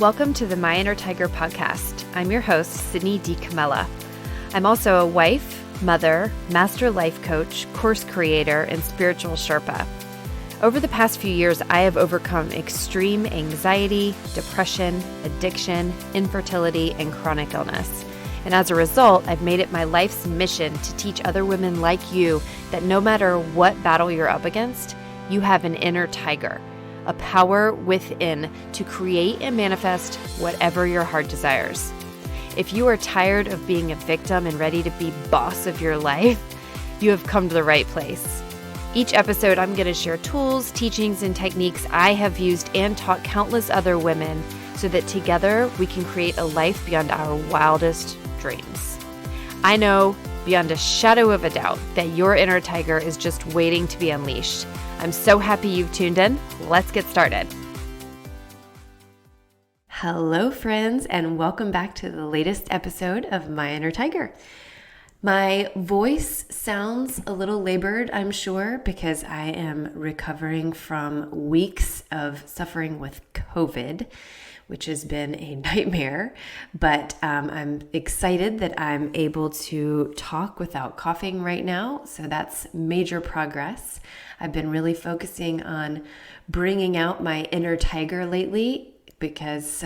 Welcome to the My Inner Tiger podcast. I'm your host, Sydney D. Camella. I'm also a wife, mother, master life coach, course creator, and spiritual Sherpa. Over the past few years, I have overcome extreme anxiety, depression, addiction, infertility, and chronic illness. And as a result, I've made it my life's mission to teach other women like you that no matter what battle you're up against, you have an inner tiger, a power within to create and manifest whatever your heart desires. If you are tired of being a victim and ready to be boss of your life, you have come to the right place. Each episode, I'm going to share tools, teachings, and techniques I have used and taught countless other women so that together we can create a life beyond our wildest dreams. I know beyond a shadow of a doubt that your inner tiger is just waiting to be unleashed. I'm so happy you've tuned in. Let's get started. Hello, friends, and welcome back to the latest episode of My Inner Tiger. My voice sounds a little labored, I'm sure, because I am recovering from weeks of suffering with COVID, which has been a nightmare, but I'm excited that I'm able to talk without coughing right now, so that's major progress. I've been really focusing on bringing out my inner tiger lately because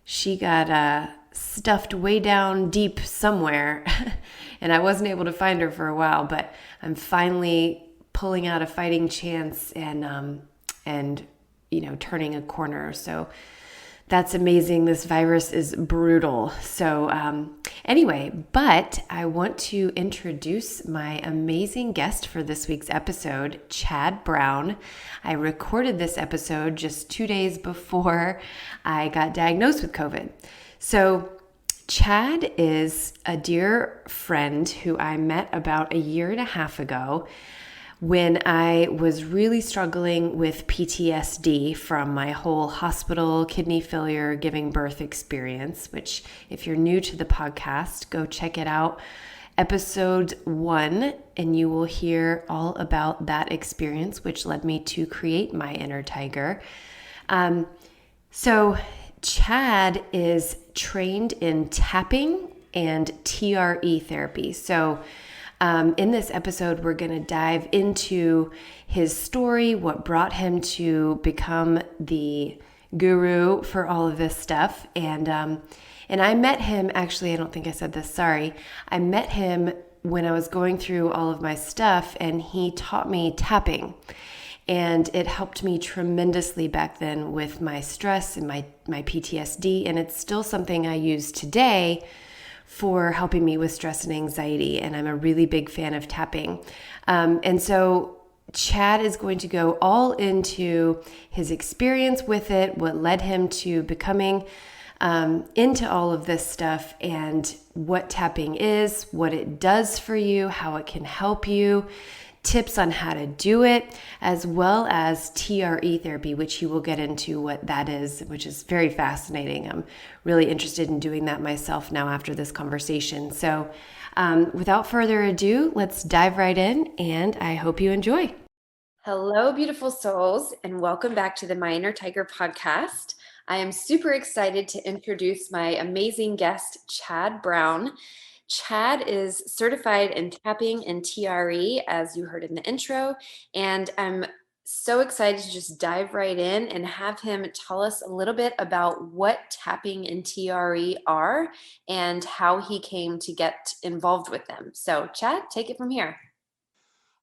she got stuffed way down deep somewhere, and I wasn't able to find her for a while, but I'm finally pulling out a fighting chance and turning a corner. So that's amazing. This virus is brutal. So anyway, but I want to introduce my amazing guest for this week's episode, Chad Brown. I recorded this episode just 2 days before I got diagnosed with COVID. So Chad is a dear friend who I met about a year and a half ago when I was really struggling with PTSD from my whole hospital, kidney failure, giving birth experience, which if you're new to the podcast, go check it out. Episode 1, and you will hear all about that experience, which led me to create My Inner Tiger. So Chad is trained in tapping and TRE therapy. So in this episode, we're going to dive into his story, what brought him to become the guru for all of this stuff. And I met him, actually, I don't think I said this, sorry. I met him when I was going through all of my stuff, and he taught me tapping. And it helped me tremendously back then with my stress and my PTSD. And it's still something I use today for helping me with stress and anxiety. And I'm a really big fan of tapping. And so Chad is going to go all into his experience with it, what led him to becoming into all of this stuff, and what tapping is, what it does for you, how it can help you, tips on how to do it, as well as TRE therapy, which he will get into what that is, which is very fascinating. I'm really interested in doing that myself now after this conversation. So without further ado, let's dive right in, and I hope you enjoy. Hello, beautiful souls, and welcome back to the My Inner Tiger podcast. I am super excited to introduce my amazing guest, Chad Brown. Chad is certified in tapping and TRE, as you heard in the intro, and I'm so excited to just dive right in and have him tell us a little bit about what tapping and TRE are and how he came to get involved with them. So Chad, take it from here.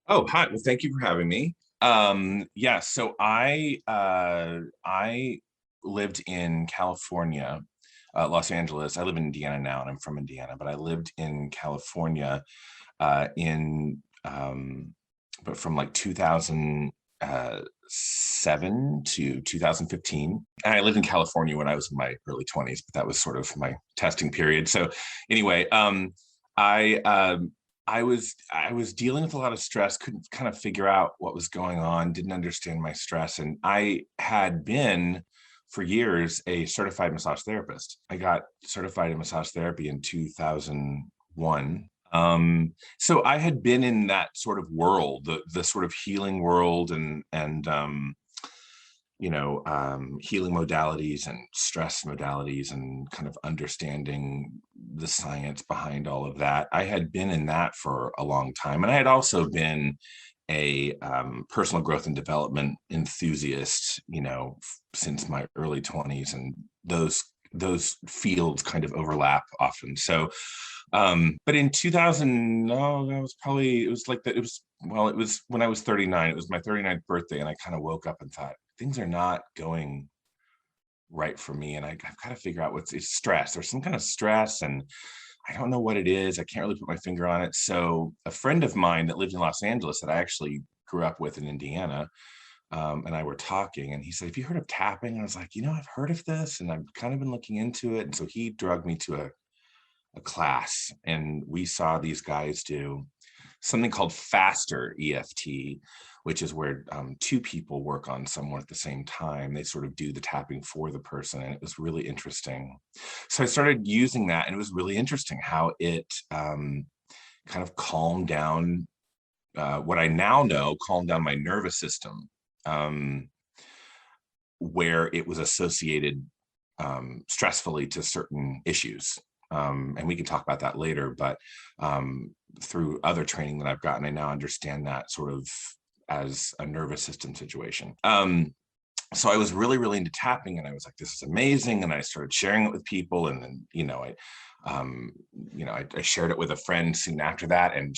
Oh, hi. Well, thank you for having me. So I lived in California, Los Angeles. I live in Indiana now, and I'm from Indiana, but I lived in California but from like 2007 to 2015. And I lived in California when I was in my early 20s, but that was sort of my testing period. So anyway, I was dealing with a lot of stress, couldn't kind of figure out what was going on, didn't understand my stress. And I had been for years a certified massage therapist. I got certified in massage therapy in 2001. So I had been in that sort of world, the sort of healing world, and healing modalities and stress modalities and kind of understanding the science behind all of that. I had been in that for a long time. And I had also been a personal growth and development enthusiast, since my early 20s. And those fields kind of overlap often. So, but in 2000, no, it was when I was 39, it was my 39th birthday. And I kind of woke up and thought, things are not going right for me. And I've got to figure out it's stress. There's some kind of stress and I don't know what it is. I can't really put my finger on it. So a friend of mine that lived in Los Angeles that I actually grew up with in Indiana, and I were talking, and he said, "Have you heard of tapping?" And I was like, I've heard of this, and I've kind of been looking into it. And so he drugged me to a class, and we saw these guys do something called faster EFT, which is where two people work on someone at the same time. They sort of do the tapping for the person, and it was really interesting. So I started using that, and it was really interesting how it kind of calmed down what I now know, calmed down my nervous system, where it was associated stressfully to certain issues. And we can talk about that later, but through other training that I've gotten, I now understand that sort of as a nervous system situation. So I was really, really into tapping, and I was like, this is amazing. And I started sharing it with people. And then, I shared it with a friend soon after that, and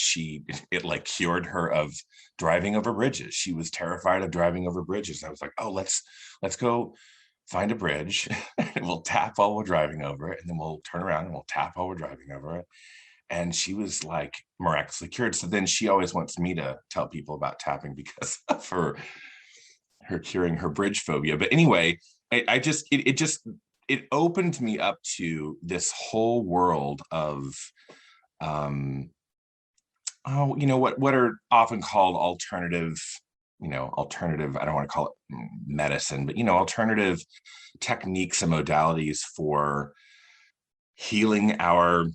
it like cured her of driving over bridges. She was terrified of driving over bridges. I was like, oh, let's go find a bridge and we'll tap while we're driving over it. And then we'll turn around and we'll tap while we're driving over it. And she was like miraculously cured. So then she always wants me to tell people about tapping because of her curing her bridge phobia. But anyway, it opened me up to this whole world of what are often called alternative, I don't want to call it medicine, but alternative techniques and modalities for healing our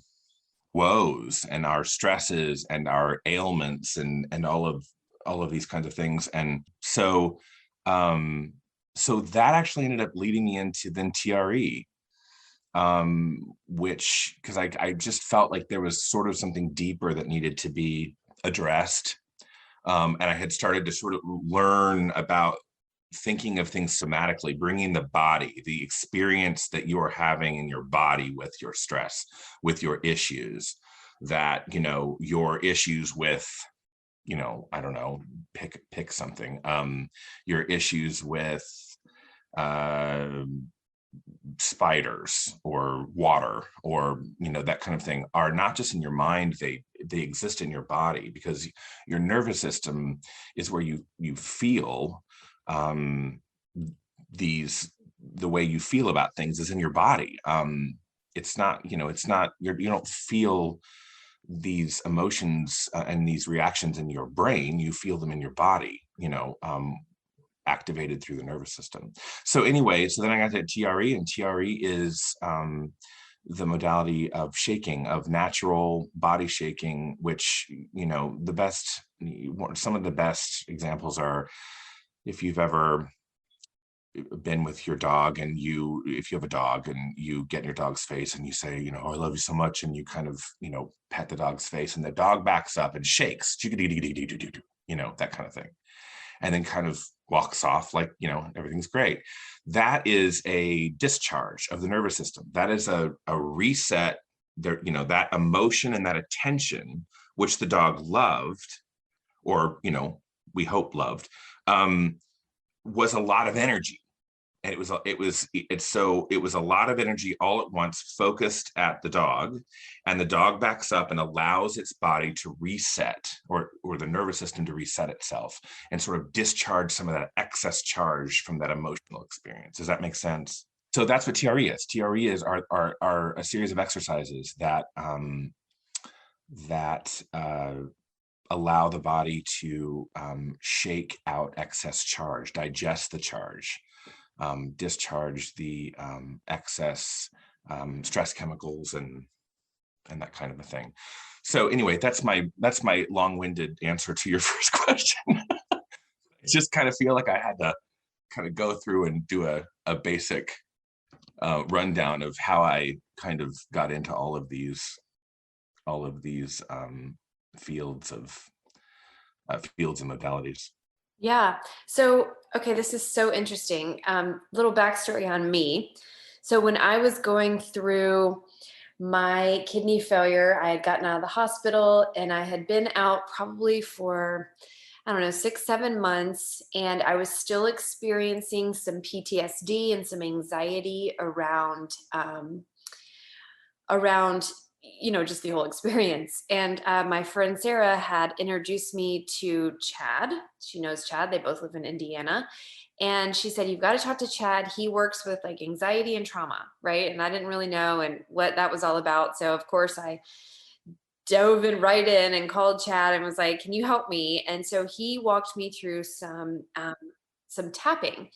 woes and our stresses and our ailments and all of these kinds of things. And so that actually ended up leading me into then TRE, which, because I just felt like there was sort of something deeper that needed to be addressed. And I had started to sort of learn about thinking of things somatically, bringing the body, the experience that you're having in your body with your stress, with your issues, that, your issues with, I don't know, pick something, your issues with spiders or water or that kind of thing are not just in your mind, they exist in your body, because your nervous system is where you feel the way you feel about things is in your body. It's not you don't feel these emotions and these reactions in your brain, you feel them in your body, activated through the nervous system. So anyway, so then I got to TRE, and TRE is the modality of shaking, of natural body shaking, which, some of the best examples are, if you've ever been with your dog and if you have a dog and you get in your dog's face and you say, I love you so much, and you kind of, pet the dog's face, and the dog backs up and shakes, that kind of thing, and then kind of walks off like, everything's great. That is a discharge of the nervous system. That is a reset there, that emotion and that attention, which the dog loved, or, we hope loved, was a lot of energy. And it was a lot of energy all at once focused at the dog, and the dog backs up and allows its body to reset, or the nervous system to reset itself and sort of discharge some of that excess charge from that emotional experience. Does that make sense? So that's what TRE is. TRE is are a series of exercises that allow the body to shake out excess charge, digest the charge, discharge the excess stress chemicals and that kind of a thing. So anyway, that's my long-winded answer to your first question. I just kind of feel like I had to kind of go through and do a basic rundown of how I kind of got into all of these fields and modalities. Yeah. So, okay, this is so interesting. Little backstory on me. So, when I was going through my kidney failure, I had gotten out of the hospital and I had been out probably for, I don't know, 6, 7 months. And I was still experiencing some PTSD and some anxiety around just the whole experience. And my friend Sarah had introduced me to Chad. She knows Chad. They both live in Indiana. And she said, you've got to talk to Chad. He works with like anxiety and trauma, right? And I didn't really know and what that was all about. So of course I dove in right in and called Chad and was like, can you help me? And so he walked me through some tapping.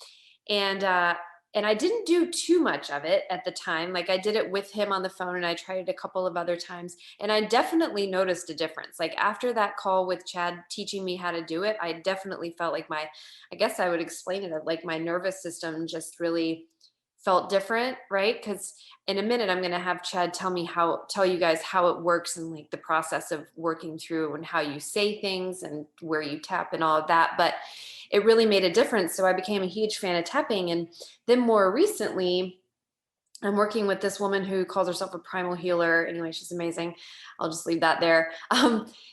And I didn't do too much of it at the time. Like I did it with him on the phone and I tried it a couple of other times. And I definitely noticed a difference. Like after that call with Chad teaching me how to do it, I definitely felt like I guess I would explain it like my nervous system just really felt different, right? Because in a minute I'm going to have Chad tell you guys how it works and like the process of working through and how you say things and where you tap and all of that. But it really made a difference. So I became a huge fan of tapping. And then more recently, I'm working with this woman who calls herself a primal healer. Anyway, she's amazing. I'll just leave that there.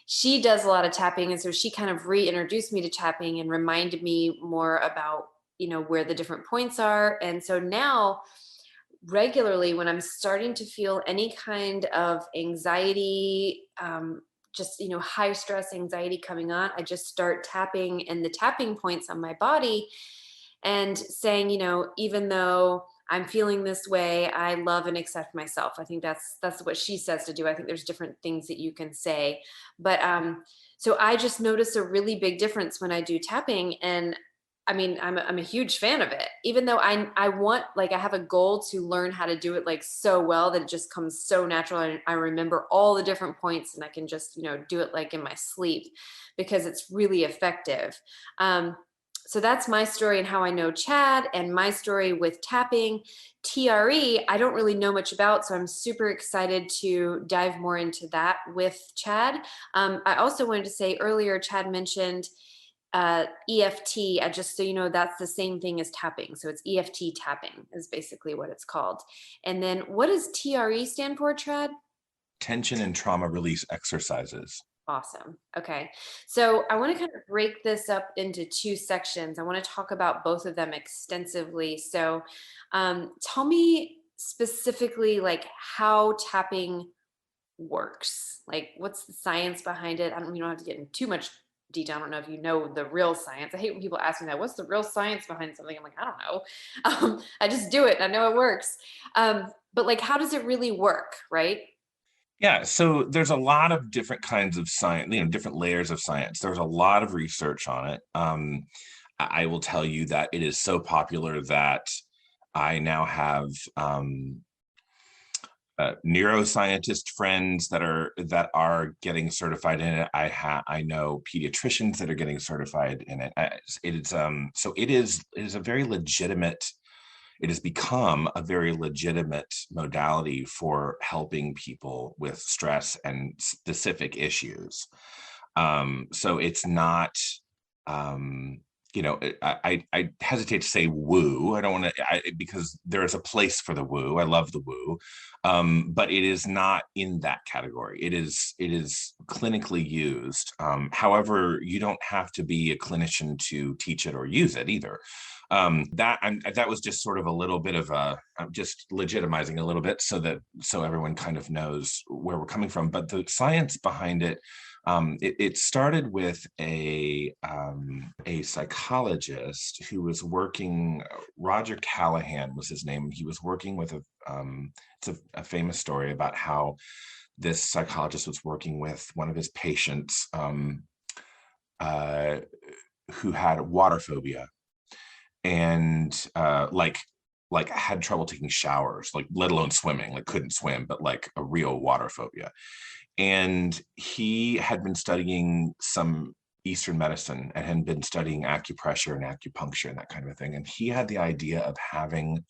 She does a lot of tapping. And so she kind of reintroduced me to tapping and reminded me more about, where the different points are. And so now regularly when I'm starting to feel any kind of anxiety, just high stress anxiety coming on, I just start tapping and the tapping points on my body and saying, even though I'm feeling this way, I love and accept myself. I think that's what she says to do. I think there's different things that you can say, but so I just noticed a really big difference when I do tapping. And I mean, I'm a huge fan of it, even though I want, like, I have a goal to learn how to do it like so well that it just comes so natural. And I remember all the different points and I can just, do it like in my sleep because it's really effective. So that's my story and how I know Chad, and my story with tapping. TRE, I don't really know much about, so I'm super excited to dive more into that with Chad. I also wanted to say earlier, Chad mentioned EFT, just so you know, that's the same thing as tapping. So it's EFT tapping is basically what it's called. And then what does TRE stand for, Chad? Tension and trauma release exercises. Awesome. Okay. So I want to kind of break this up into two sections. I want to talk about both of them extensively. So tell me specifically like how tapping works. Like what's the science behind it? You don't have to get into too much detail. I don't know if you know the real science. I hate when people ask me that. What's the real science behind something? I'm like, I don't know. I just do it. I know it works. But like, how does it really work? Right? Yeah, so there's a lot of different kinds of science, different layers of science. There's a lot of research on it. I will tell you that it is so popular that I now have neuroscientist friends that are getting certified in it. I know pediatricians that are getting certified in it. It is a very legitimate. It has become a very legitimate modality for helping people with stress and specific issues. So it's not, I hesitate to say woo. I don't want to, because there is a place for the woo. I love the woo, but it is not in that category. It is clinically used. However, you don't have to be a clinician to teach it or use it either. That was just sort of a little bit of just legitimizing a little bit so everyone kind of knows where we're coming from. But the science behind it, it started with a psychologist who was working. Roger Callahan was his name. He was working with it's a famous story about how this psychologist was working with one of his patients who had water phobia. And like had trouble taking showers, like let alone swimming, like couldn't swim, but like a real water phobia. And he had been studying some Eastern medicine and had been studying acupressure and acupuncture and that kind of a thing. And he had the idea of having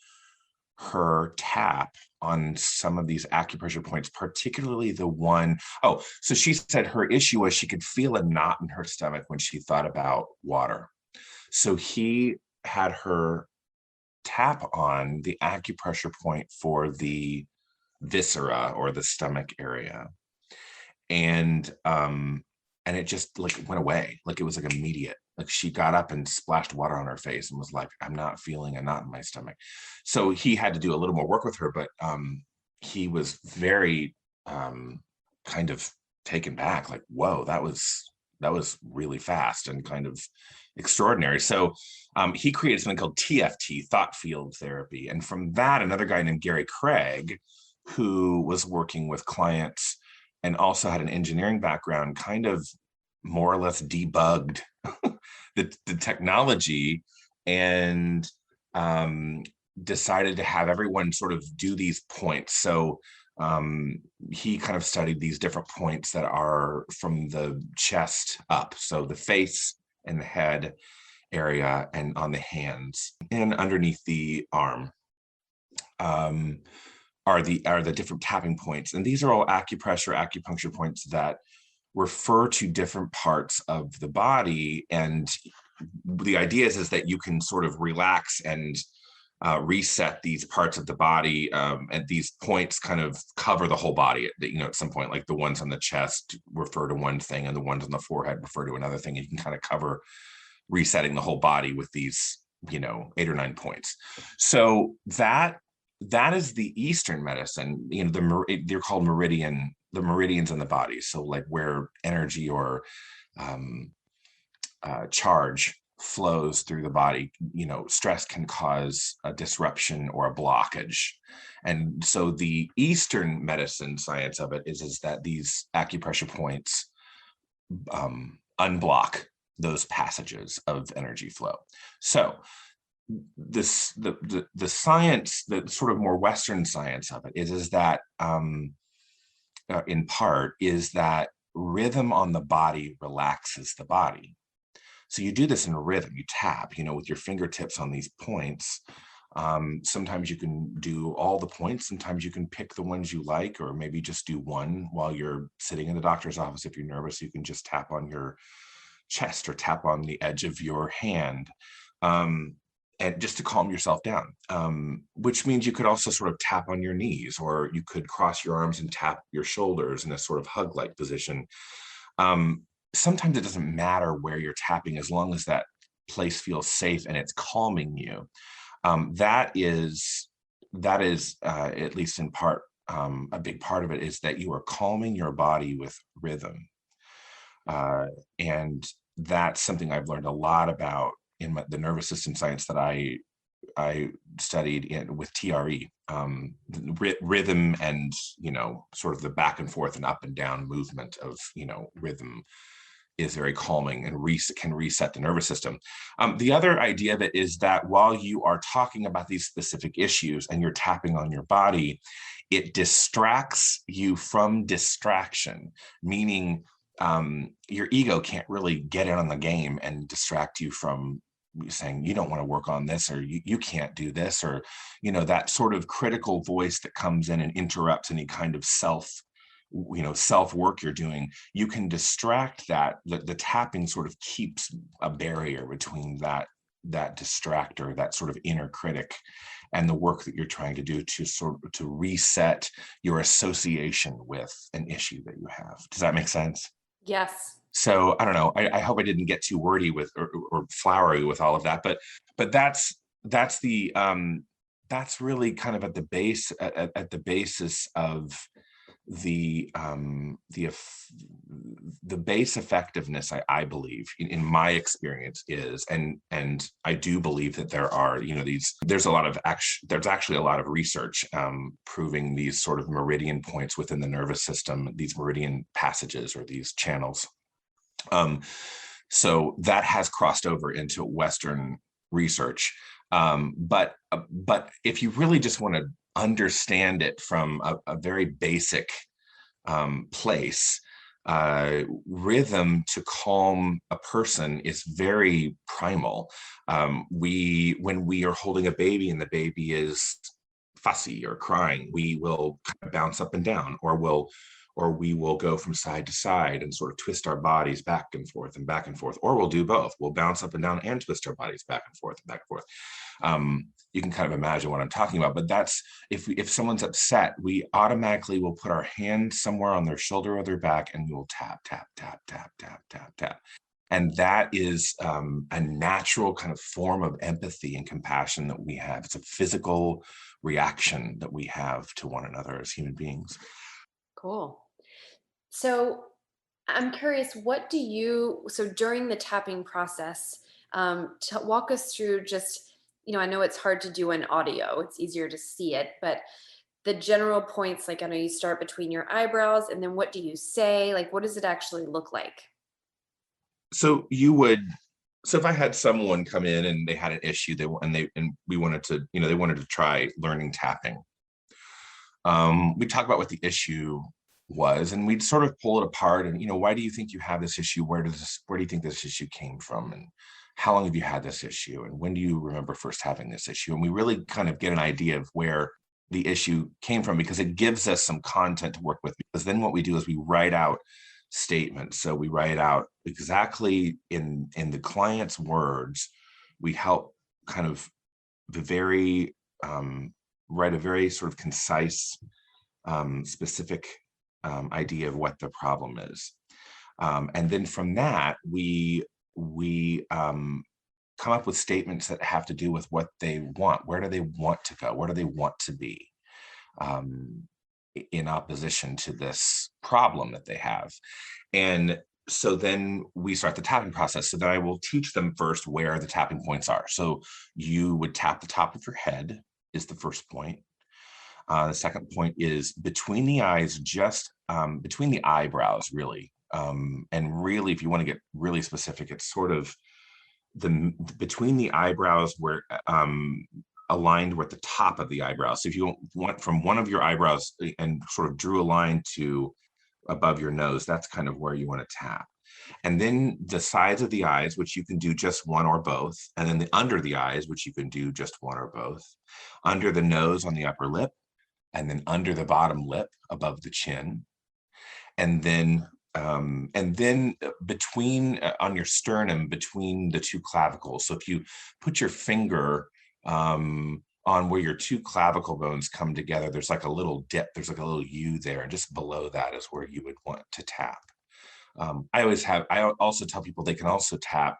her tap on some of these acupressure points, particularly the one. Oh, so she said her issue was she could feel a knot in her stomach when she thought about water. So he had her tap on the acupressure point for the viscera or the stomach area. And it just like went away. Like it was like immediate. Like she got up and splashed water on her face and was like, I'm not feeling a knot in my stomach. So he had to do a little more work with her, but he was very kind of taken back, like, whoa, that was really fast and kind of extraordinary. So he created something called TFT, thought field therapy. And from that, another guy named Gary Craig, who was working with clients and also had an engineering background, kind of more or less debugged the technology and decided to have everyone sort of do these points. So he kind of studied these different points that are from the chest up. So the face and the head area and on the hands and underneath the arm. Are the different tapping points. And these are all acupuncture points that refer to different parts of the body. And the idea is that you can sort of relax and reset these parts of the body, and these points kind of cover the whole body at some point. Like the ones on the chest refer to one thing and the ones on the forehead refer to another thing. And you can kind of cover resetting the whole body with these 8 or 9 points. So that is the Eastern medicine. They're called the meridians in the body. So like where energy or charge flows through the body, stress can cause a disruption or a blockage. And so the Eastern medicine science of it is that these acupressure points unblock those passages of energy flow. So the science, the sort of more Western science of it is that in part is that rhythm on the body relaxes the body. So you do this in a rhythm, you tap, with your fingertips on these points. Sometimes you can do all the points. Sometimes you can pick the ones you like, or maybe just do one while you're sitting in the doctor's office. If you're nervous, you can just tap on your chest or tap on the edge of your hand. And just to calm yourself down, which means you could also sort of tap on your knees, or you could cross your arms and tap your shoulders in a sort of hug-like position. Sometimes it doesn't matter where you're tapping as long as that place feels safe and it's calming you. That is at least in part, a big part of it is that you are calming your body with rhythm. And that's something I've learned a lot about in the nervous system science that I studied with TRE, rhythm and, sort of the back and forth and up and down movement of, rhythm is very calming and can reset the nervous system. The other idea of it is that while you are talking about these specific issues and you're tapping on your body, it distracts you from distraction, meaning your ego can't really get in on the game and distract you from saying you don't want to work on this, or you can't do this, or that sort of critical voice that comes in and interrupts any kind of self work you're doing. You can distract that. The tapping sort of keeps a barrier between that distractor, that sort of inner critic, and the work that you're trying to do to reset your association with an issue that you have. Does that make sense? Yes. So I don't know. I hope I didn't get too wordy with or flowery with all of that, but that's really kind of at the base at the basis of the base effectiveness. I believe in my experience is, and I do believe that there are there's actually a lot of research proving these sort of meridian points within the nervous system, these meridian passages or these channels. So that has crossed over into Western research. But if you really just want to understand it from a very basic place, rhythm to calm a person is very primal. When we are holding a baby and the baby is fussy or crying, we will kind of bounce up and down, or we will go from side to side and sort of twist our bodies back and forth and back and forth, or we'll do both. We'll bounce up and down and twist our bodies back and forth and back and forth. You can kind of imagine what I'm talking about, but that's if someone's upset, we automatically will put our hand somewhere on their shoulder or their back, and we will tap, tap, tap, tap, tap, tap, tap. And that is a natural kind of form of empathy and compassion that we have. It's a physical reaction that we have to one another as human beings. Cool. So I'm curious, so during the tapping process, to walk us through just, I know it's hard to do in audio, it's easier to see it, but the general points, like I know you start between your eyebrows, and then what do you say? Like, what does it actually look like? So if I had someone come in and they had an issue, we wanted to, they wanted to try learning tapping. We'd talk about what the issue was, and we'd sort of pull it apart and, why do you think you have this issue? Where do you think this issue came from? And how long have you had this issue? And when do you remember first having this issue? And we really kind of get an idea of where the issue came from, because it gives us some content to work with. Because then what we do is we write out statements. So we write out exactly in the client's words. We help kind of write a very sort of concise, specific idea of what the problem is. And then from that, we come up with statements that have to do with what they want. Where do they want to go? Where do they want to be in opposition to this problem that they have? And so then we start the tapping process. So then I will teach them first where the tapping points are. So you would tap the top of your head is the first point. The second point is between the eyes, just between the eyebrows, really. And really, if you want to get really specific, it's sort of between the eyebrows where aligned with the top of the eyebrows. So if you want from one of your eyebrows and sort of drew a line to above your nose, that's kind of where you want to tap. And then the sides of the eyes, which you can do just one or both. And then the under the eyes, which you can do just one or both. Under the nose on the upper lip, and then under the bottom lip above the chin. And then between on your sternum, between the two clavicles. So if you put your finger on where your two clavicle bones come together, there's like a little dip, there's like a little U there, and just below that is where you would want to tap. I also tell people they can also tap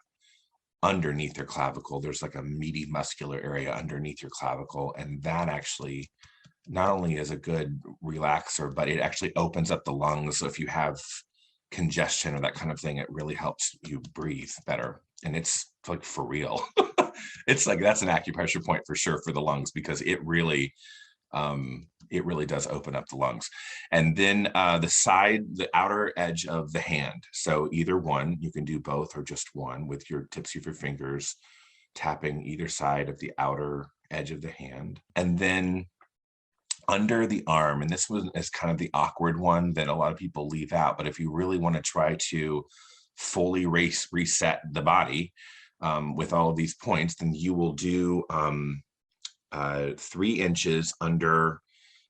underneath their clavicle. There's like a meaty muscular area underneath your clavicle, and that actually not only is a good relaxer, but it actually opens up the lungs. So if you have congestion or that kind of thing, it really helps you breathe better. And it's like for real. It's like that's an acupressure point for sure for the lungs, because it really does open up the lungs. And then the outer edge of the hand. So either one, you can do both or just one with your tips of your fingers, tapping either side of the outer edge of the hand. And then under the arm, and this one is kind of the awkward one that a lot of people leave out, but if you really want to try to fully reset the body with all of these points, then you will do 3 inches under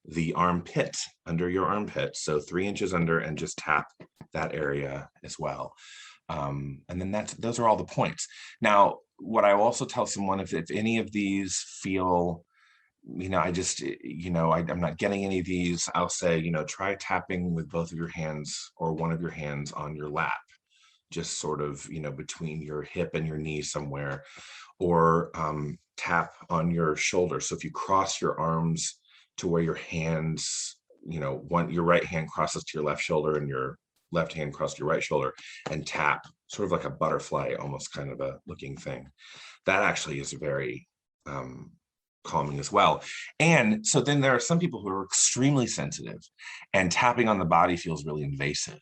the armpit, under your armpit. So 3 inches under, and just tap that area as well. And then those are all the points. Now, what I also tell someone, if any of these feel, I'm not getting any of these, I'll say, try tapping with both of your hands or one of your hands on your lap, just sort of, between your hip and your knee somewhere, or tap on your shoulder. So if you cross your arms to where your hands, your right hand crosses to your left shoulder and your left hand crosses to your right shoulder, and tap sort of like a butterfly, almost kind of a looking thing. That actually is very calming as well. And so then there are some people who are extremely sensitive, and tapping on the body feels really invasive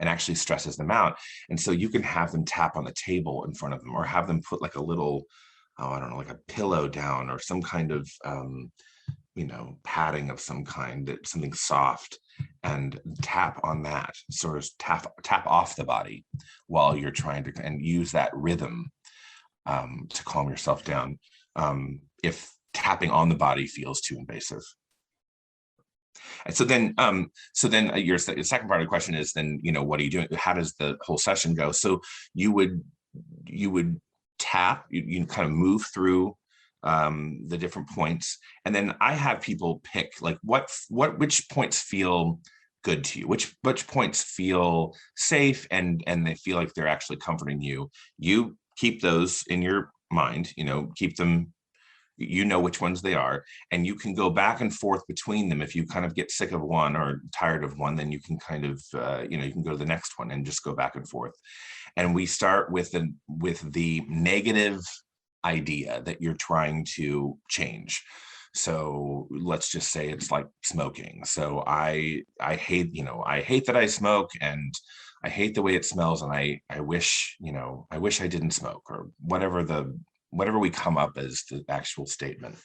and actually stresses them out. And so you can have them tap on the table in front of them, or have them put like a little, like a pillow down, or some kind of padding of some kind, that something soft, and tap on that, sort of tap off the body while you're trying to, and use that rhythm to calm yourself down, if tapping on the body feels too invasive. And so then your second part of the question is, then, what are you doing? How does the whole session go? So you would tap, you kind of move through the different points, and then I have people pick, like, which points feel good to you, which points feel safe, and they feel like they're actually comforting you. You keep those in your mind, keep them, which ones they are, and you can go back and forth between them. If you kind of get sick of one or tired of one, then you can kind of you can go to the next one and just go back and forth. And we start with the negative idea that you're trying to change. So let's just say it's like smoking. So I hate that I smoke, and I hate the way it smells, and I wish I didn't smoke, or whatever we come up as the actual statement.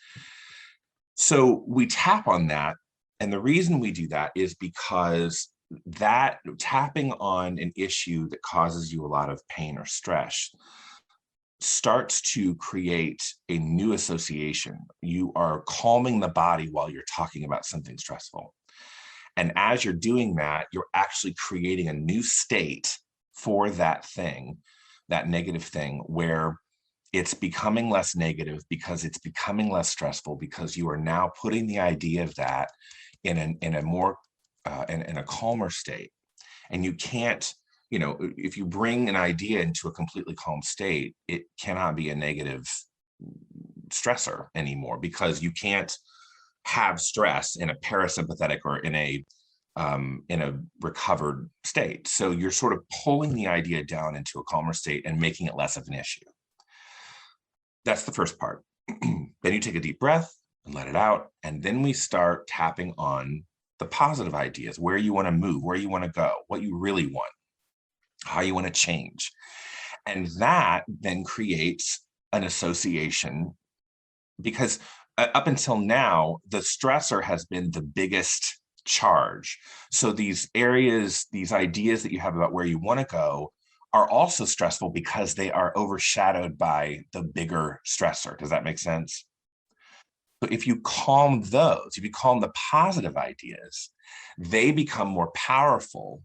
So we tap on that. And the reason we do that is because that tapping on an issue that causes you a lot of pain or stress starts to create a new association. You are calming the body while you're talking about something stressful. And as you're doing that, you're actually creating a new state for that thing, that negative thing, where it's becoming less negative because it's becoming less stressful, because you are now putting the idea of that in a more in a calmer state. And you can't, if you bring an idea into a completely calm state, it cannot be a negative stressor anymore, because you can't have stress in a parasympathetic or in a recovered state. So you're sort of pulling the idea down into a calmer state and making it less of an issue. That's the first part. Then you take a deep breath and let it out. And then we start tapping on the positive ideas, where you want to move, where you want to go, what you really want, how you want to change. And that then creates an association, because up until now, the stressor has been the biggest charge. So these areas, these ideas that you have about where you want to go, are also stressful because they are overshadowed by the bigger stressor. Does that make sense? So if you calm those, if you calm the positive ideas, they become more powerful,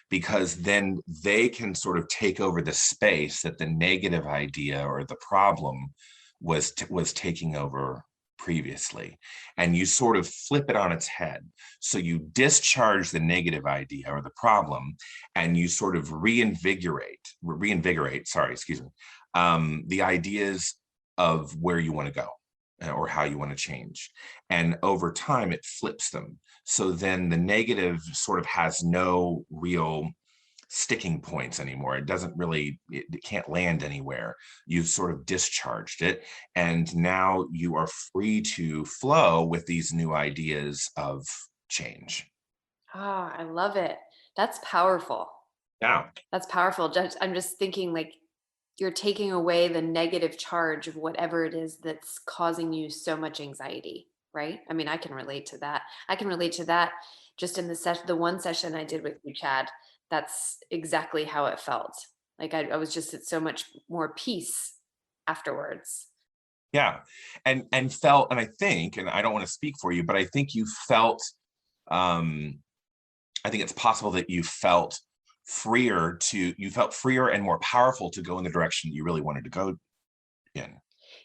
because then they can sort of take over the space that the negative idea or the problem was taking over previously. And you sort of flip it on its head. So you discharge the negative idea or the problem, and you sort of reinvigorate, the ideas of where you want to go or how you want to change. And over time, it flips them. So then the negative sort of has no real sticking points anymore. It doesn't really, it can't land anywhere. You've sort of discharged it. And now you are free to flow with these new ideas of change. Ah, I love it. That's powerful. Yeah. That's powerful. I'm just thinking, like, you're taking away the negative charge of whatever it is that's causing you so much anxiety, right? I mean, I can relate to that. I can relate to that just in the one session I did with you, Chad. That's exactly how it felt. Like I was just at so much more peace afterwards. Yeah. And felt, and I think, and I don't want to speak for you, but I think you felt, I think it's possible that you felt freer and more powerful to go in the direction you really wanted to go in.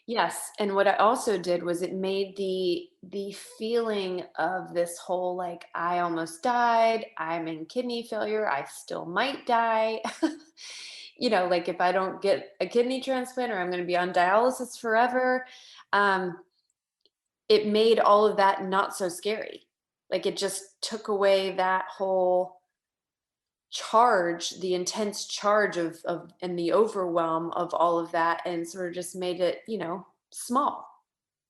Yes, and what I also did was it made the feeling of this whole, like, I almost died, I'm in kidney failure, I still might die. Like, if I don't get a kidney transplant, or I'm going to be on dialysis forever, um, it made all of that not so scary. Like, it just took away that whole charge, the intense charge of and the overwhelm of all of that, and sort of just made it, small,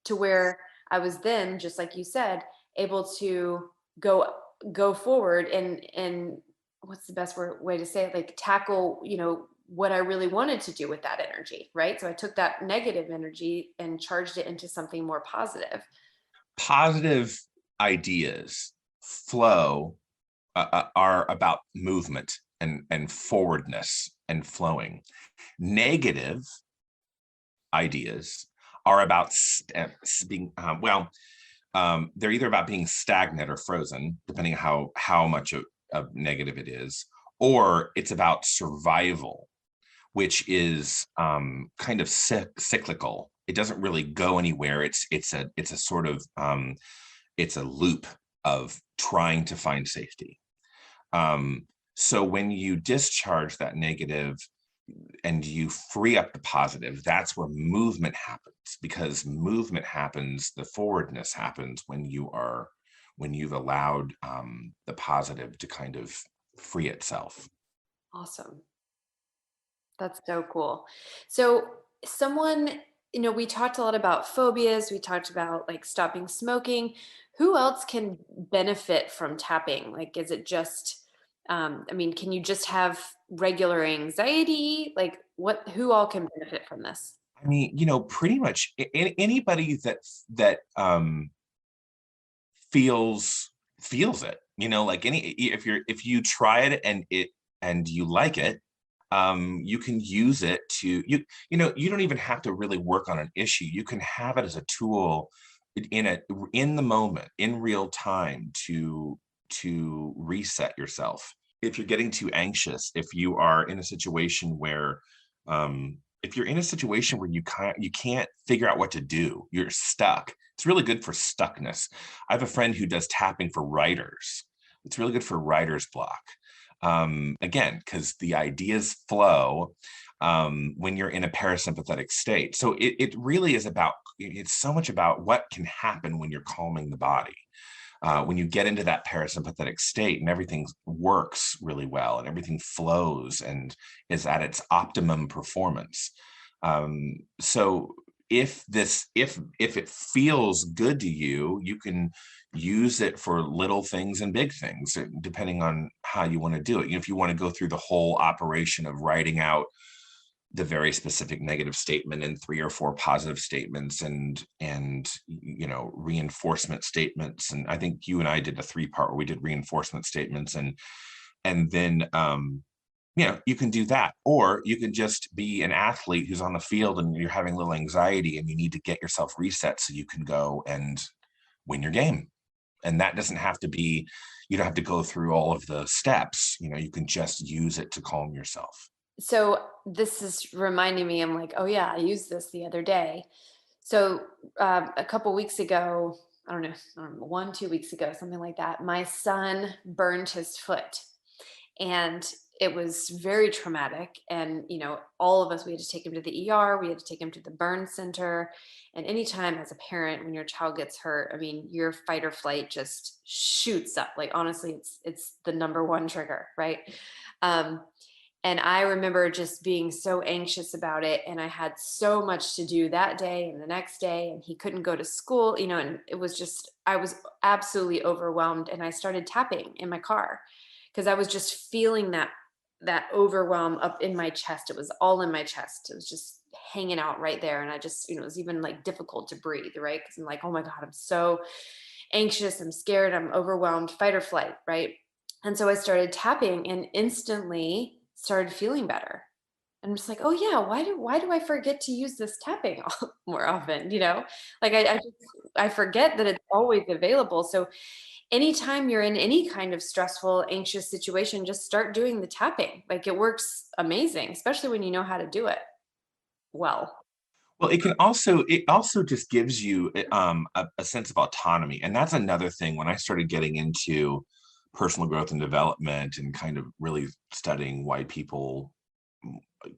to where I was then, just like you said, able to go forward and what's the best way to say it, like, tackle, what I really wanted to do with that energy, right? So I took that negative energy and charged it into something more positive. positive ideas flow are about movement and forwardness and flowing. Negative ideas are about being they're either about being stagnant or frozen, depending on how much of negative it is, or it's about survival, which is kind of cyclical. It doesn't really go anywhere. It's a sort of it's a loop of trying to find safety. So when you discharge that negative and you free up the positive, that's where movement happens, because movement happens, the forwardness happens when you've allowed the positive to kind of free itself. Awesome. That's so cool. So someone, we talked a lot about phobias. We talked about like stopping smoking. Who else can benefit from tapping? Like, is it just, can you just have regular anxiety? Like who all can benefit from this? I mean, pretty much anybody that feels it, like if you try it and you like it, you can use it to you don't even have to really work on an issue. You can have it as a tool in the moment, in real time, to reset yourself. If you're getting too anxious, if you are in a situation where if you're in a situation where you can't figure out what to do, you're stuck. It's really good for stuckness. I have a friend who does tapping for writers. It's really good for writer's block. Again, because the ideas flow when you're in a parasympathetic state. So it really is it's so much about what can happen when you're calming the body. When you get into that parasympathetic state and everything works really well and everything flows and is at its optimum performance. So if it feels good to you, you can use it for little things and big things, depending on how you want to do it. If you want to go through the whole operation of writing out the very specific negative statement and 3 or 4 positive statements and reinforcement statements, and I think you and I did a 3-part where we did reinforcement statements, and then you can do that, or you can just be an athlete who's on the field and you're having a little anxiety and you need to get yourself reset so you can go and win your game. And that doesn't have to be, you don't have to go through all of the steps. You can just use it to calm yourself. So this is reminding me, I'm like, oh yeah, I used this the other day. So a couple weeks ago, I don't know, 1-2 weeks ago, something like that, my son burned his foot, and it was very traumatic. And, all of us, we had to take him to the ER, we had to take him to the burn center. And anytime as a parent, when your child gets hurt, your fight or flight just shoots up. Like, honestly, it's the number one trigger, right? And I remember just being so anxious about it. And I had so much to do that day and the next day, and he couldn't go to school, and it was just, I was absolutely overwhelmed. And I started tapping in my car because I was just feeling that overwhelm up in my chest. It was all in my chest. It was just hanging out right there. And I just, it was even like difficult to breathe, right? Because I'm like, oh my God, I'm so anxious, I'm scared, I'm overwhelmed, fight or flight, right? And so I started tapping and instantly started feeling better. And I'm just like, oh yeah, why do I forget to use this tapping more often? Like I forget that it's always available. So anytime you're in any kind of stressful, anxious situation, just start doing the tapping. Like, it works amazing, especially when you know how to do it well. Well, it also just gives you a sense of autonomy. And that's another thing. When I started getting into personal growth and development and kind of really studying why people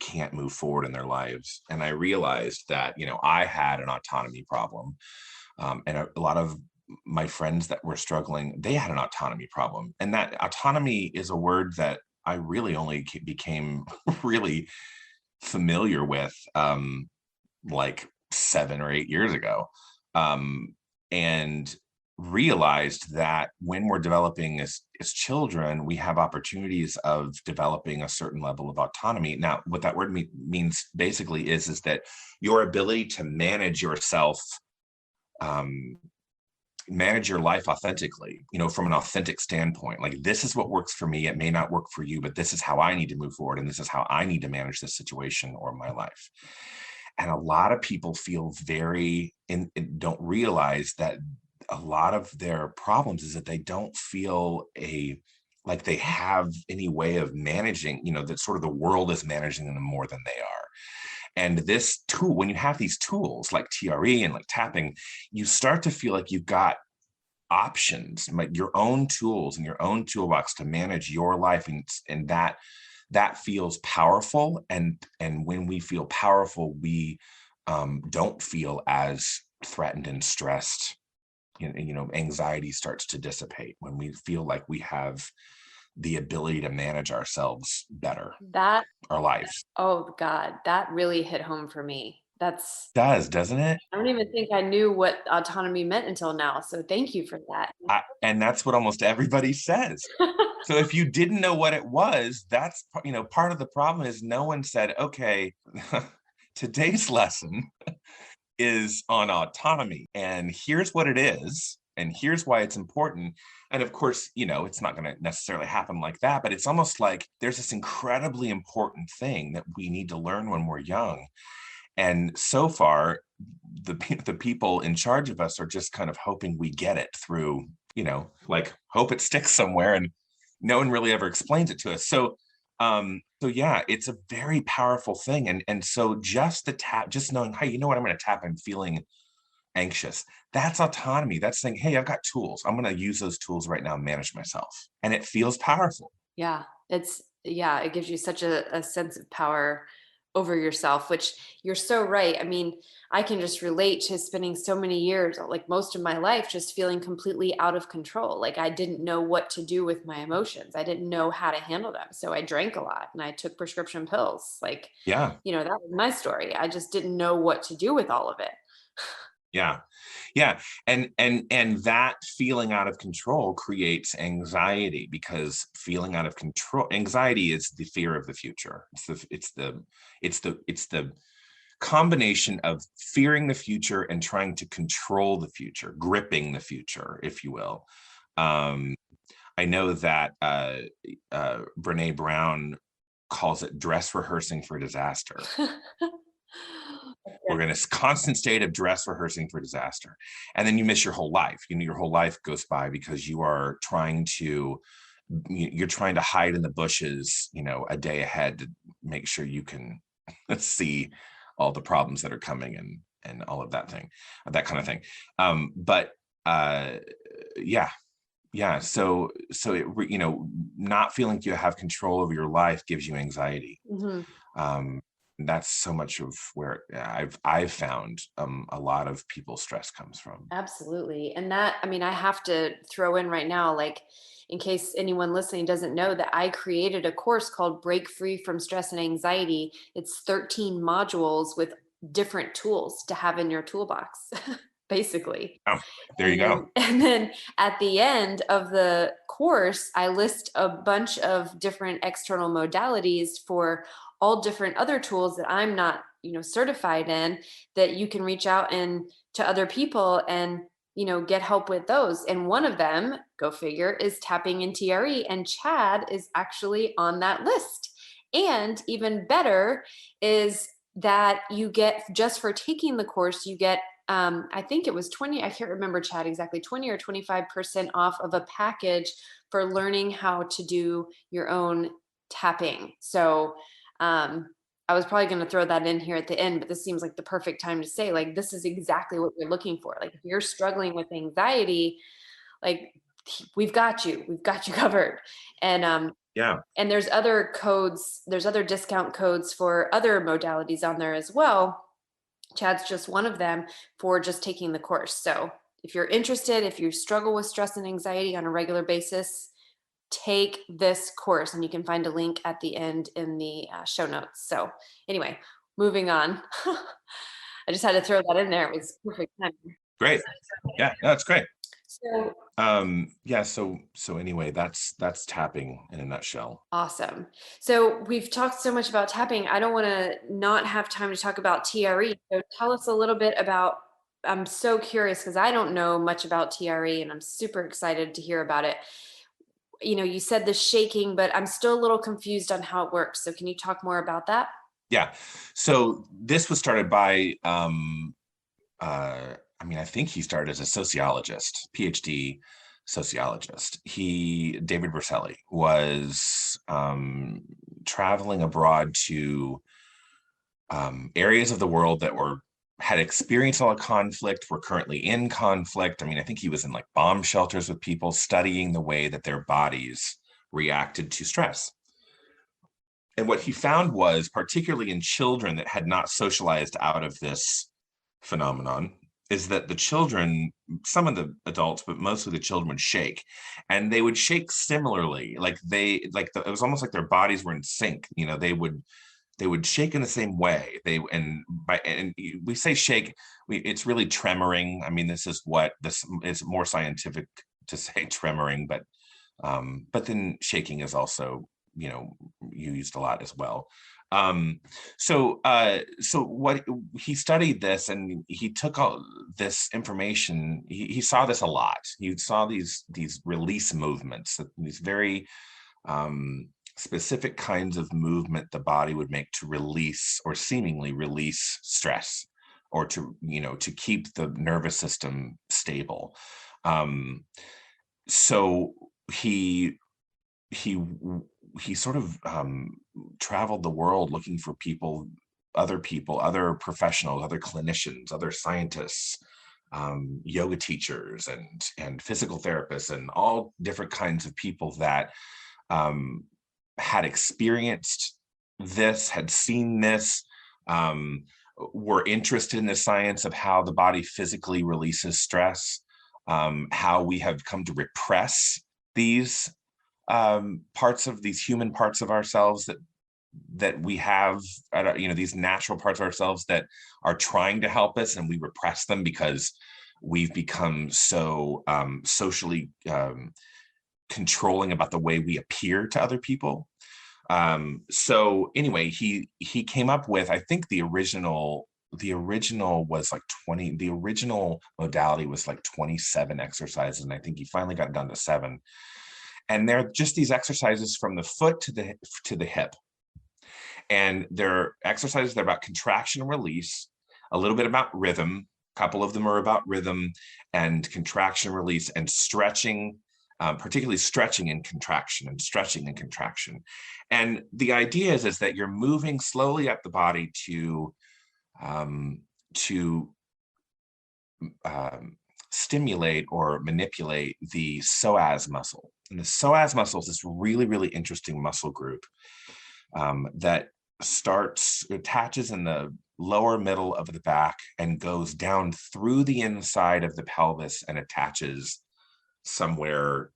can't move forward in their lives, and I realized that I had an autonomy problem, and a lot of my friends that were struggling, they had an autonomy problem. And that autonomy is a word that I really only became really familiar with like 7 or 8 years ago, and realized that when we're developing as children, we have opportunities of developing a certain level of autonomy. Now, what that word means basically is that your ability to manage yourself manage your life authentically, from an authentic standpoint. Like, this is what works for me. It may not work for you, but this is how I need to move forward. And this is how I need to manage this situation or my life. And a lot of people feel don't realize that a lot of their problems is that they don't feel like they have any way of managing, that sort of the world is managing them more than they are. And this tool, when you have these tools like TRE and like tapping, you start to feel like you've got options, like your own tools and your own toolbox to manage your life. And that feels powerful. And when we feel powerful, we don't feel as threatened and stressed. Anxiety starts to dissipate when we feel like we have the ability to manage ourselves better, our lives. Oh God, that really hit home for me. Doesn't it? I don't even think I knew what autonomy meant until now. So thank you for that. And that's what almost everybody says. So if you didn't know what it was, that's, part of the problem is no one said, okay, today's lesson is on autonomy, and here's what it is, and here's why it's important. And of course, it's not going to necessarily happen like that, but it's almost like there's this incredibly important thing that we need to learn when we're young. And so far, the people in charge of us are just kind of hoping we get it through, like hope it sticks somewhere, and no one really ever explains it to us. So yeah, it's a very powerful thing. And so just the tap, just knowing, hey, you know what, I'm going to tap, I'm feeling anxious. That's autonomy. That's saying, hey, I've got tools. I'm going to use those tools right now and manage myself. And it feels powerful. Yeah, it gives you such a sense of power over yourself, which you're so right. I mean, I can just relate to spending so many years, like most of my life, just feeling completely out of control. Like I didn't know what to do with my emotions. I didn't know how to handle them. So I drank a lot and I took prescription pills. Like, Yeah. that was my story. I just didn't know what to do with all of it. Yeah. Yeah. And that feeling out of control creates anxiety, because feeling out of control, anxiety is the fear of the future. It's the combination of fearing the future and trying to control the future, gripping the future, if you will. I know that Brene Brown calls it dress rehearsing for disaster. We're in a constant state of dress rehearsing for disaster. And then you miss your whole life. Your whole life goes by because you're trying to hide in the bushes, a day ahead to make sure you can see all the problems that are coming and all of that kind of thing. Yeah. So it, not feeling like you have control over your life gives you anxiety. Mm-hmm. That's so much of where I've found a lot of people's stress comes from. Absolutely. And that, I mean, I have to throw in right now, like, in case anyone listening doesn't know, that I created a course called Break Free from Stress and Anxiety. It's 13 modules with different tools to have in your toolbox, basically. Oh, there you go. And then at the end of the course, I list a bunch of different external modalities for all different other tools that I'm not, certified in, that you can reach out to other people and, get help with those. And one of them, go figure, is tapping in TRE, and Chad is actually on that list. And even better is that you get, just for taking the course, you get, I think it was 20, I can't remember, Chad, exactly 20 or 25% off of a package for learning how to do your own tapping. So I was probably going to throw that in here at the end, but this seems like the perfect time to say, like, this is exactly what we're looking for. Like, if you're struggling with anxiety, like, we've got you covered. And yeah. And there's other codes, there's other discount codes for other modalities on there as well. Chad's just one of them for just taking the course. So if you're interested, if you struggle with stress and anxiety on a regular basis, take this course, and you can find a link at the end in the show notes. So anyway, moving on. I just had to throw that in there. It was perfect time. Great. Yeah, that's great. So so anyway, that's tapping in a nutshell. Awesome. So we've talked so much about tapping. I don't want to not have time to talk about TRE. So tell us a little bit about I'm so curious because I don't know much about TRE and I'm super excited to hear about it. You said the shaking, but I'm still a little confused on how it works. So can you talk more about that? Yeah. So this was started by, I think he started as a sociologist, PhD sociologist. David Berselli, was traveling abroad to areas of the world that had experienced a lot of conflict, were currently in conflict. I think he was in like bomb shelters with people, studying the way that their bodies reacted to stress. And what he found was, particularly in children that had not socialized out of this phenomenon, is that the children, some of the adults, but mostly the children, would shake, and they would shake similarly. It was almost like their bodies were in sync. They would shake in the same way. And we say shake, it's really tremoring. This is more scientific to say tremoring, but then shaking is also used a lot as well. So what he studied this, and he took all this information. He saw this a lot. He saw these release movements, these very specific kinds of movement the body would make to release, or seemingly release, stress, or to keep the nervous system stable. So he sort of traveled the world looking for other professionals, other clinicians, other scientists, yoga teachers, and physical therapists, and all different kinds of people that had experienced this, had seen this, were interested in the science of how the body physically releases stress, how we have come to repress these these human parts of ourselves that we have, these natural parts of ourselves that are trying to help us, and we repress them because we've become so socially controlling about the way we appear to other people. So anyway, he came up with, I think the original was like 20. The original modality was like 27 exercises, and I think he finally got it down to 7. And they're just these exercises from the foot to the hip. And they're exercises that are about contraction and release, a little bit about rhythm. A couple of them are about rhythm and contraction, release, and stretching, particularly stretching and contraction, and stretching and contraction. And the idea is that you're moving slowly up the body to stimulate or manipulate the psoas muscle. And the psoas muscle is this really, really interesting muscle group that attaches in the lower middle of the back and goes down through the inside of the pelvis and attaches somewhere,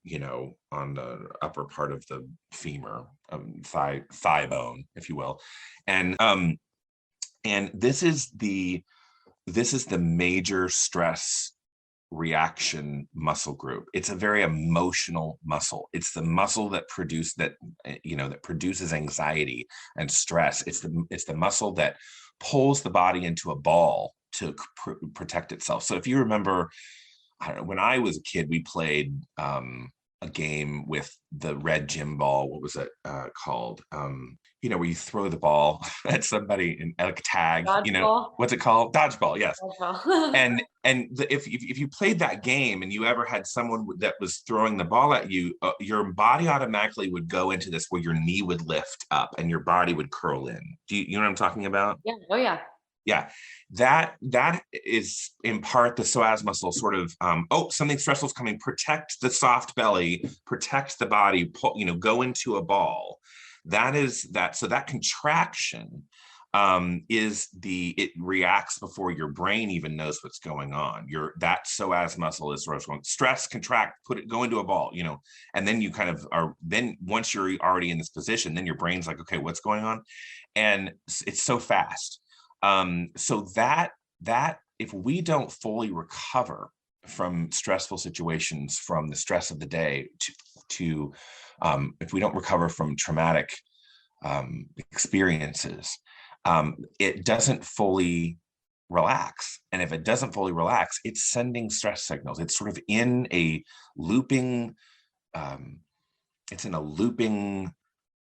on the upper part of the femur, thigh bone, if you will. And this is the major stress reaction muscle group. It's a very emotional muscle. It's the muscle that produces anxiety and stress. It's the muscle that pulls the body into a ball to protect itself. So if you remember, I don't know, when I was a kid, we played a game with the red gym ball. What was it called? Where you throw the ball at somebody in like tag. Dodgeball. What's it called? Dodgeball. Yes. Dodgeball. If you played that game and you ever had someone that was throwing the ball at you, your body automatically would go into this where your knee would lift up and your body would curl in. Do you know what I'm talking about? Yeah. Oh yeah. Yeah, that is in part the psoas muscle sort of, something stressful is coming, protect the soft belly, protect the body, go into a ball. So that contraction it reacts before your brain even knows what's going on. That psoas muscle is sort of going stress, contract, go into a ball, and then you kind of then once you're already in this position, then your brain's like, okay, what's going on? And it's so fast. So that if we don't fully recover from stressful situations, from the stress of the day, to if we don't recover from traumatic experiences, it doesn't fully relax. And if it doesn't fully relax, it's sending stress signals. It's sort of in a looping, it's in a looping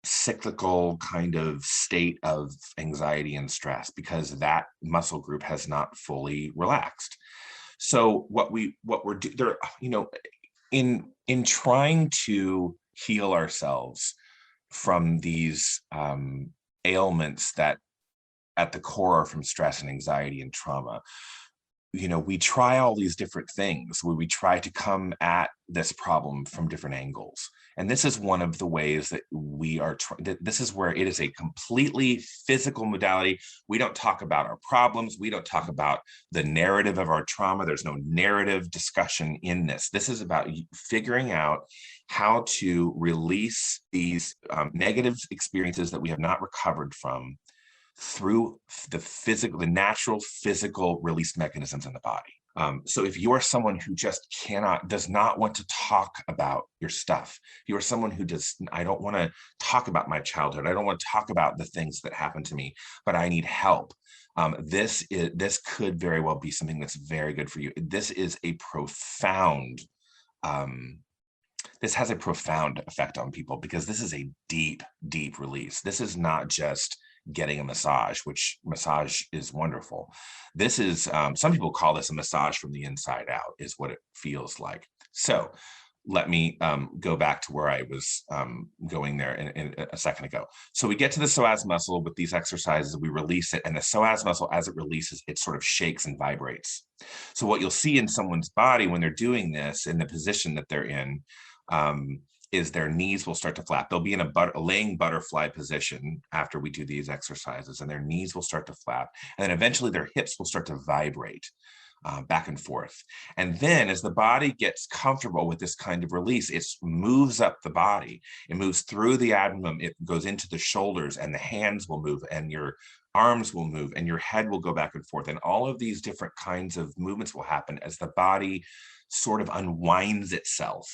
cyclical kind of state of anxiety and stress because that muscle group has not fully relaxed. So what we're doing there, in trying to heal ourselves from these ailments that at the core are from stress and anxiety and trauma, we try all these different things where we try to come at this problem from different angles. And this is one of the ways that we are, this is where it is a completely physical modality. We don't talk about our problems. We don't talk about the narrative of our trauma. There's no narrative discussion in this. This is about figuring out how to release these negative experiences that we have not recovered from through the natural physical release mechanisms in the body. So if you are someone who just does not want to talk about your stuff, if you are someone who I don't want to talk about my childhood, I don't want to talk about the things that happened to me, but I need help. This could very well be something that's very good for you. This is a profound, this has a profound effect on people because this is a deep, deep release. This is not just getting a massage, which massage is wonderful. This is, some people call this a massage from the inside out, is what it feels like. So let me go back to where I was going there in a second ago. So we get to the psoas muscle with these exercises, we release it, and the psoas muscle, as it releases, it sort of shakes and vibrates. So what you'll see in someone's body when they're doing this, in the position that they're in, is their knees will start to flap. They'll be in a laying butterfly position after we do these exercises, and their knees will start to flap. And then eventually their hips will start to vibrate back and forth. And then as the body gets comfortable with this kind of release, it moves up the body. It moves through the abdomen. It goes into the shoulders, and the hands will move, and your arms will move, and your head will go back and forth. And all of these different kinds of movements will happen as the body sort of unwinds itself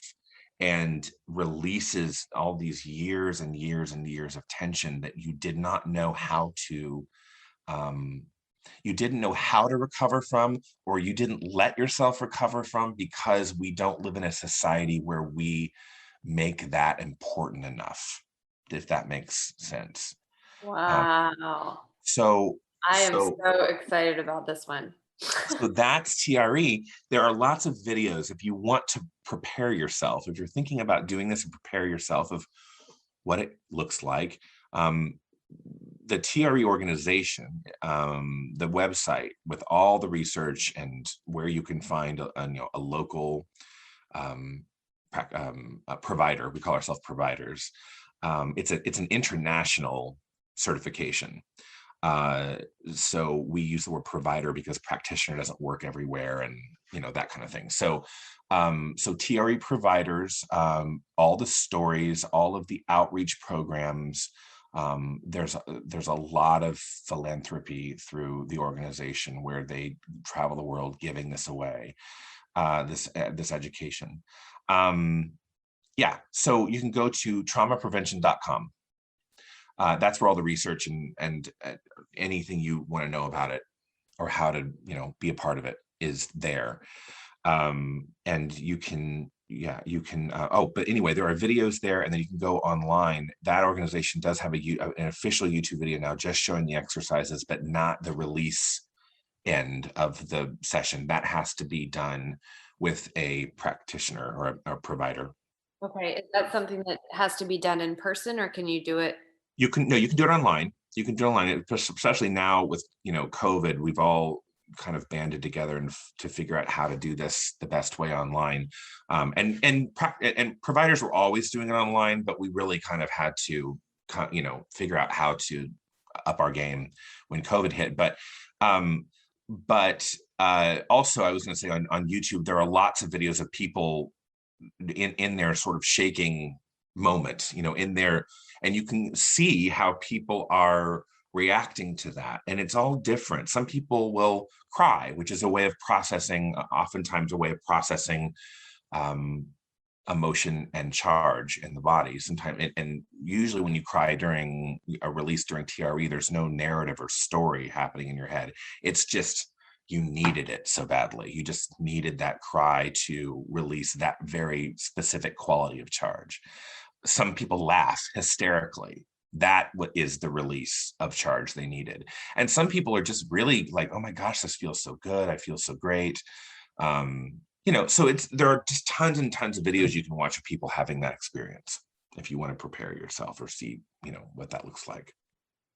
and releases all these years and years and years of tension that you did not know how to, you didn't know how to recover from, or you didn't let yourself recover from, because we don't live in a society where we make that important enough, if that makes sense. Wow. I am so excited about this one. So that's TRE. There are lots of videos if you want to prepare yourself, if you're thinking about doing this and prepare yourself of what it looks like. The TRE organization, the website with all the research and where you can find a local provider. We call ourselves providers. It's an international certification. So we use the word provider because practitioner doesn't work everywhere, and that kind of thing. So TRE providers, all the stories, all of the outreach programs, there's a lot of philanthropy through the organization where they travel the world giving this away, this education. So you can go to traumaprevention.com. That's where all the research and anything you want to know about it or how to be a part of it is there. And you can but anyway, there are videos there, and then you can go online. That organization does have an official YouTube video now just showing the exercises, but not the release end of the session. That has to be done with a practitioner or a provider. Okay, is that something that has to be done in person, or can you do it? You can do it online. You can do it online, especially now with COVID. We've all kind of banded together and to figure out how to do this the best way online. And providers were always doing it online, but we really kind of had to figure out how to up our game when COVID hit. But also, I was going to say on YouTube, there are lots of videos of people in their sort of shaking moment, in their, and you can see how people are reacting to that. And it's all different. Some people will cry, which is a way of processing, oftentimes a way of processing emotion and charge in the body. Sometimes, and usually when you cry during a release during TRE, there's no narrative or story happening in your head. It's just you needed it so badly. You just needed that cry to release that very specific quality of charge. Some people laugh hysterically. That is the release of charge they needed. And some people are just really like, oh my gosh, this feels so good. I feel so great. So there are just tons and tons of videos you can watch of people having that experience if you want to prepare yourself or see, what that looks like.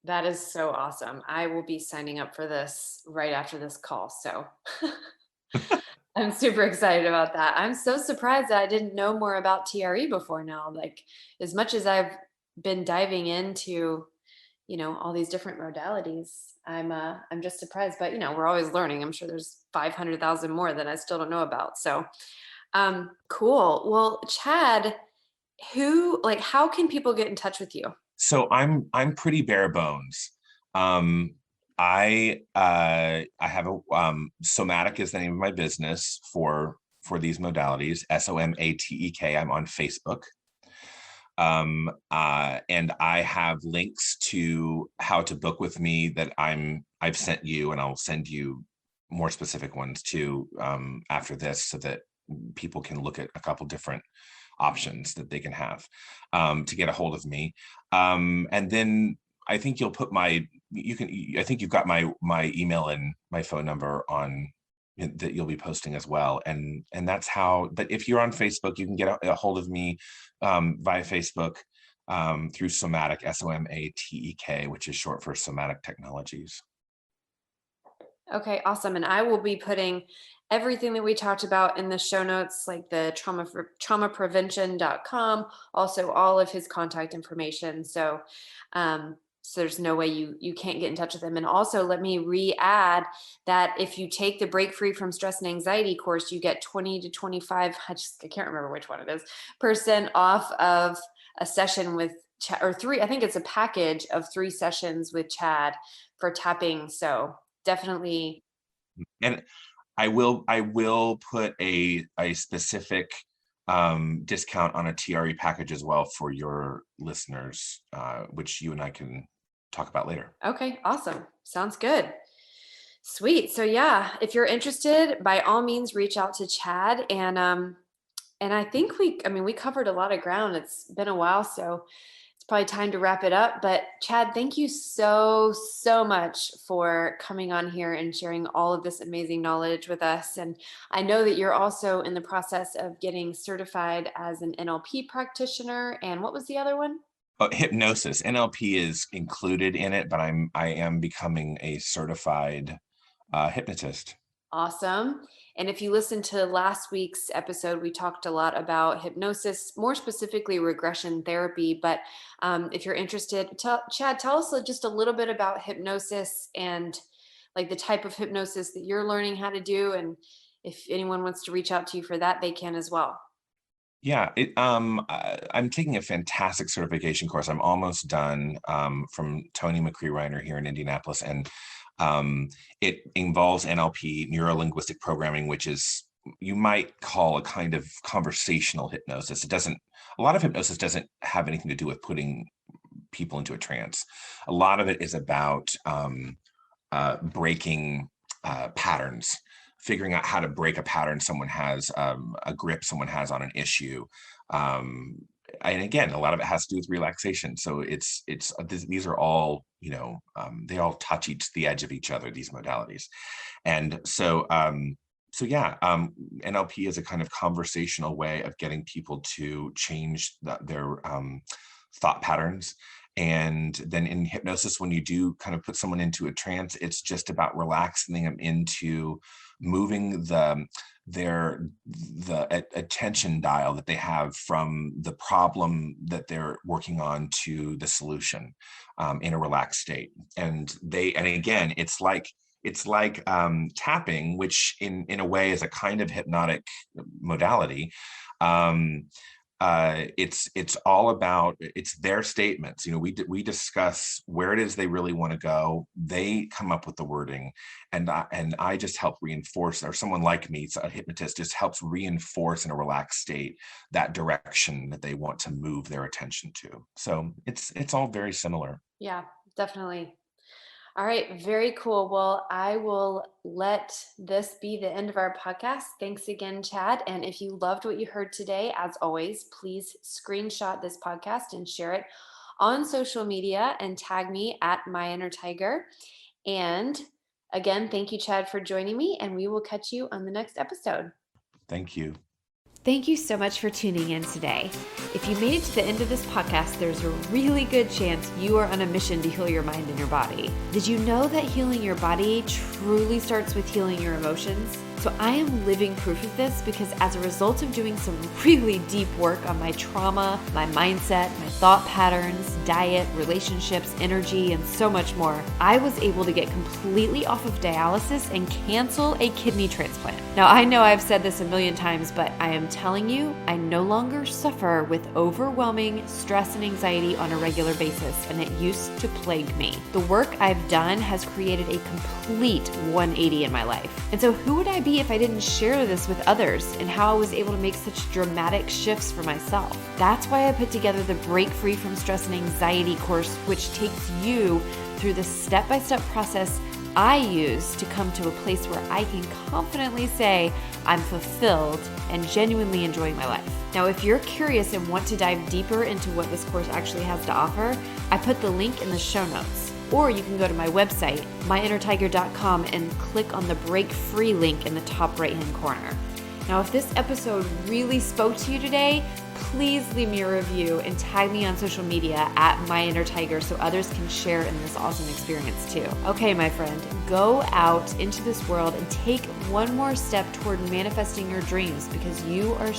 That is so awesome. I will be signing up for this right after this call. So I'm super excited about that. I'm so surprised that I didn't know more about TRE before now. Like, as much as I've been diving into, all these different modalities, I'm just surprised. But we're always learning. I'm sure there's 500,000 more that I still don't know about. So cool. Well, Chad, how can people get in touch with you? So I'm pretty bare bones. I have a Somatic is the name of my business for these modalities. SOMATEK. I'm on Facebook. And I have links to how to book with me that I've sent you, and I'll send you more specific ones too after this, so that people can look at a couple different options that they can have to get a hold of me. And then I think you'll put I think you've got my email and my phone number on that you'll be posting as well. And that's how, but if you're on Facebook, you can get a hold of me via Facebook through Somatic, SOMATEK, which is short for Somatic Technologies. Okay, awesome. And I will be putting everything that we talked about in the show notes, like the traumaprevention.com, also all of his contact information. So, so there's no way you can't get in touch with him. And also let me re-add that if you take the Break Free from Stress and Anxiety course, you get 20 to 25, I can't remember which one it is, % off of a session with Chad, or 3, I think it's a package of 3 sessions with Chad for tapping. So definitely. And I will put a specific discount on a TRE package as well for your listeners, which you and I can talk about later. Okay, awesome. Sounds good. Sweet. So yeah, if you're interested, by all means reach out to Chad. And I think we covered a lot of ground. It's been a while, so it's probably time to wrap it up. But Chad, thank you so much for coming on here and sharing all of this amazing knowledge with us. And I know that you're also in the process of getting certified as an NLP practitioner. And what was the other one? Hypnosis. NLP is included in it, but I am becoming a certified hypnotist. Awesome. And if you listen to last week's episode, we talked a lot about hypnosis, more specifically regression therapy. But if you're interested, Chad, tell us just a little bit about hypnosis and like the type of hypnosis that you're learning how to do. And if anyone wants to reach out to you for that, they can as well. Yeah, I'm taking a fantastic certification course. I'm almost done from Tony McCree-Reiner here in Indianapolis, and it involves NLP, neuro-linguistic programming, which is, you might call, a kind of conversational hypnosis. A lot of hypnosis doesn't have anything to do with putting people into a trance. A lot of it is about breaking patterns, figuring out how to break a pattern someone has, a grip someone has on an issue. And again, a lot of it has to do with relaxation. So these are all, they all touch the edge of each other, these modalities. And so, NLP is a kind of conversational way of getting people to change their thought patterns. And then in hypnosis, when you do kind of put someone into a trance, it's just about relaxing them into moving the attention dial that they have from the problem that they're working on to the solution in a relaxed state. And again, it's like tapping, which in a way is a kind of hypnotic modality. It's all about, it's their statements. We discuss where it is they really want to go. They come up with the wording, and I just help reinforce, or someone like me, a hypnotist, just helps reinforce in a relaxed state that direction that they want to move their attention to. So it's all very similar. Yeah, definitely. All right, very cool. Well, I will let this be the end of our podcast. Thanks again, Chad. And if you loved what you heard today, as always, please screenshot this podcast and share it on social media and tag me at myinnertiger. And again, thank you, Chad, for joining me, and we will catch you on the next episode. Thank you. Thank you so much for tuning in today. If you made it to the end of this podcast, there's a really good chance you are on a mission to heal your mind and your body. Did you know that healing your body truly starts with healing your emotions? So I am living proof of this because as a result of doing some really deep work on my trauma, my mindset, my thought patterns, diet, relationships, energy, and so much more, I was able to get completely off of dialysis and cancel a kidney transplant. Now, I know I've said this a million times, but I am telling you, I no longer suffer with overwhelming stress and anxiety on a regular basis, and it used to plague me. The work I've done has created a complete 180 in my life. And so who would I be if I didn't share this with others and how I was able to make such dramatic shifts for myself? That's why I put together the Break Free from Stress and Anxiety course, which takes you through the step-by-step process I use to come to a place where I can confidently say I'm fulfilled and genuinely enjoying my life. Now, if you're curious and want to dive deeper into what this course actually has to offer, I put the link in the show notes. Or you can go to my website, myinnertiger.com, and click on the Break Free link in the top right-hand corner. Now, if this episode really spoke to you today, please leave me a review and tag me on social media at myinnertiger so others can share in this awesome experience too. Okay, my friend, go out into this world and take one more step toward manifesting your dreams because you are